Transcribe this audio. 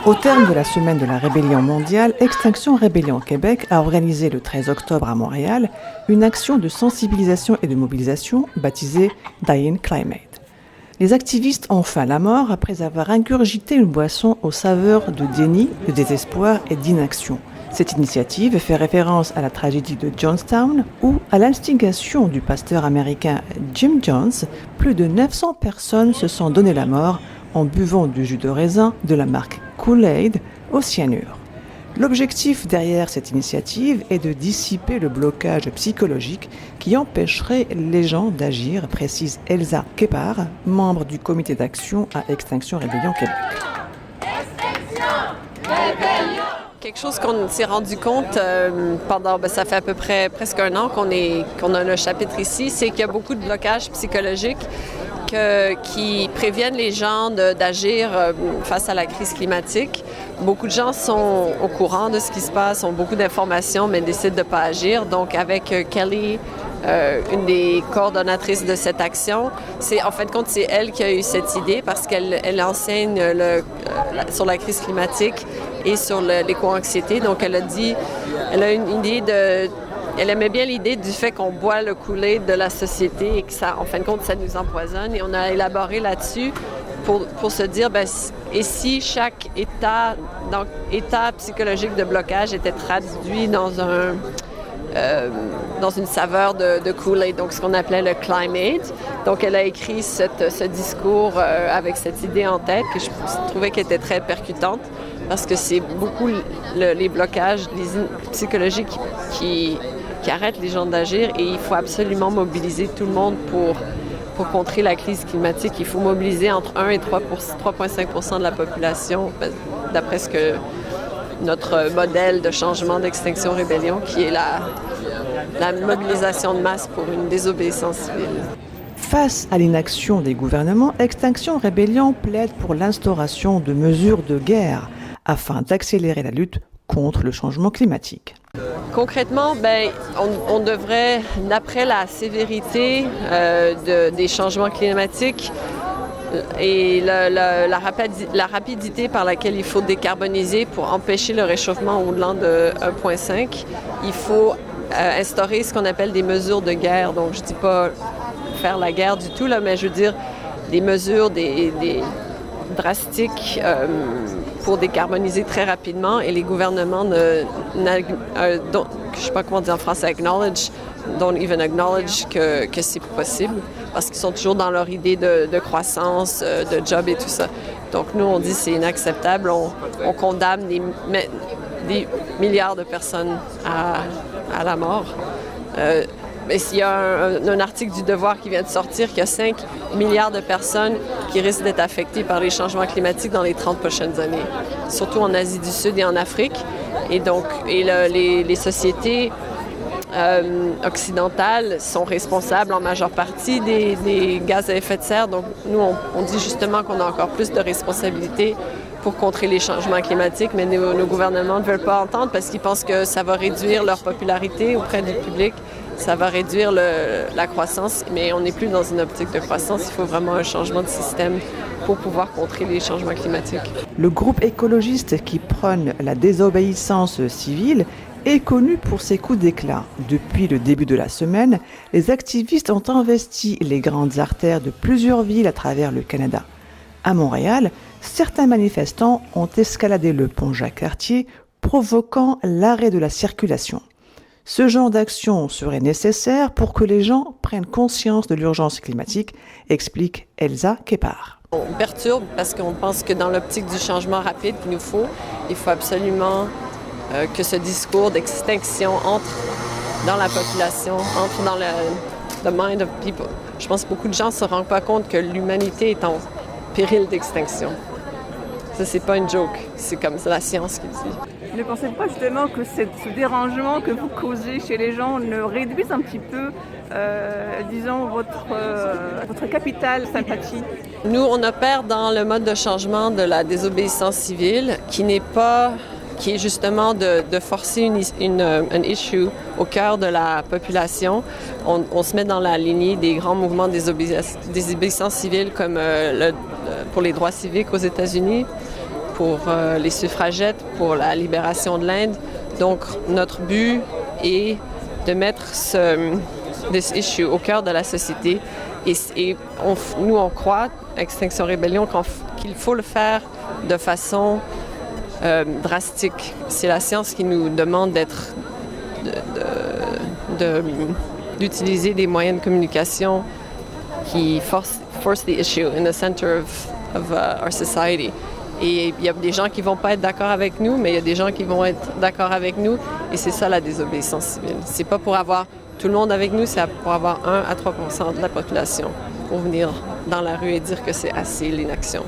Au terme de la semaine de la rébellion mondiale, Extinction Rébellion Québec a organisé le 13 octobre à Montréal une action de sensibilisation et de mobilisation baptisée Dying Climate. Les activistes ont faim la mort après avoir ingurgité une boisson aux saveurs de déni, de désespoir et d'inaction. Cette initiative fait référence à la tragédie de Johnstown où, à l'instigation du pasteur américain Jim Jones, plus de 900 personnes se sont donné la mort en buvant du jus de raisin de la marque Kool-Aid au cyanure. L'objectif derrière cette initiative est de dissiper le blocage psychologique qui empêcherait les gens d'agir, précise Elsa Képard, membre du comité d'action à Extinction Rébellion Québec. Quelque chose qu'on s'est rendu compte ça fait à peu près presque un an qu'on a le chapitre ici, c'est qu'il y a beaucoup de blocages psychologiques qui préviennent les gens d'agir face à la crise climatique. Beaucoup de gens sont au courant de ce qui se passe, ont beaucoup d'informations, mais décident de ne pas agir. Donc, avec Kelly, une des coordonnatrices de cette action, en fin de compte, c'est elle qui a eu cette idée parce qu'elle enseigne sur la crise climatique et sur l'éco-anxiété. Donc, elle a une idée Elle aimait bien l'idée du fait qu'on boit le Kool-Aid de la société et que ça, en fin de compte, ça nous empoisonne. Et on a élaboré là-dessus pour se dire, et si chaque état psychologique de blocage était traduit dans une saveur de Kool-Aid, donc ce qu'on appelait le Climate. Donc, elle a écrit ce discours avec cette idée en tête que je trouvais qu'elle était très percutante parce que c'est beaucoup les blocages psychologiques qui arrêtent les gens d'agir et il faut absolument mobiliser tout le monde pour contrer la crise climatique. Il faut mobiliser entre 1 et 3,5 % de la population, d'après ce que notre modèle de changement d'extinction-rébellion, qui est la mobilisation de masse pour une désobéissance civile. Face à l'inaction des gouvernements, Extinction Rébellion plaide pour l'instauration de mesures de guerre afin d'accélérer la lutte contre le changement climatique. Concrètement, on devrait, d'après la sévérité des changements climatiques et la rapidité par laquelle il faut décarboniser pour empêcher le réchauffement au-delà de 1,5, il faut instaurer ce qu'on appelle des mesures de guerre. Donc, je ne dis pas faire la guerre du tout, là, mais je veux dire des mesures drastiques pour décarboniser très rapidement et les gouvernements je ne sais pas comment dire en français, don't even acknowledge que c'est possible parce qu'ils sont toujours dans leur idée de croissance, de job et tout ça. Donc nous, on dit que c'est inacceptable, on condamne des milliards de personnes à la mort. Mais s'il y a un article du Devoir qui vient de sortir qu'il y a 5 milliards de personnes qui risquent d'être affectées par les changements climatiques dans les 30 prochaines années, surtout en Asie du Sud et en Afrique. Et donc, les sociétés occidentales sont responsables en majeure partie des gaz à effet de serre. Donc, nous, on dit justement qu'on a encore plus de responsabilités pour contrer les changements climatiques, mais nos gouvernements ne veulent pas entendre parce qu'ils pensent que ça va réduire leur popularité auprès du public. Ça va réduire la croissance, mais on n'est plus dans une optique de croissance. Il faut vraiment un changement de système pour pouvoir contrer les changements climatiques. Le groupe écologiste qui prône la désobéissance civile est connu pour ses coups d'éclat. Depuis le début de la semaine, les activistes ont investi les grandes artères de plusieurs villes à travers le Canada. À Montréal, certains manifestants ont escaladé le pont Jacques-Cartier, provoquant l'arrêt de la circulation. Ce genre d'action serait nécessaire pour que les gens prennent conscience de l'urgence climatique, explique Elsa Képard. On perturbe parce qu'on pense que dans l'optique du changement rapide qu'il nous faut, il faut absolument que ce discours d'extinction entre dans la population, entre dans the mind of people. Je pense que beaucoup de gens ne se rendent pas compte que l'humanité est en péril d'extinction. Ça, c'est pas une joke, c'est comme la science qui le dit. Ne pensez pas justement que ce dérangement que vous causez chez les gens ne réduise un petit peu, disons, votre capital sympathie? Nous, on opère dans le mode de changement de la désobéissance civile qui qui est justement de forcer un issue au cœur de la population. On se met dans la lignée des grands mouvements des désobéissances civiles comme pour les droits civiques aux États-Unis, pour les suffragettes, pour la libération de l'Inde. Donc, notre but est de mettre this issue au cœur de la société. Et nous, on croit, Extinction Rébellion, qu'il faut le faire de façon drastique. C'est la science qui nous demande d'utiliser des moyens de communication qui force the issue in the center of our society. Et il y a des gens qui vont pas être d'accord avec nous, mais il y a des gens qui vont être d'accord avec nous. Et c'est ça la désobéissance civile. C'est pas pour avoir tout le monde avec nous, c'est pour avoir 1 à 3% de la population pour venir dans la rue et dire que c'est assez l'inaction.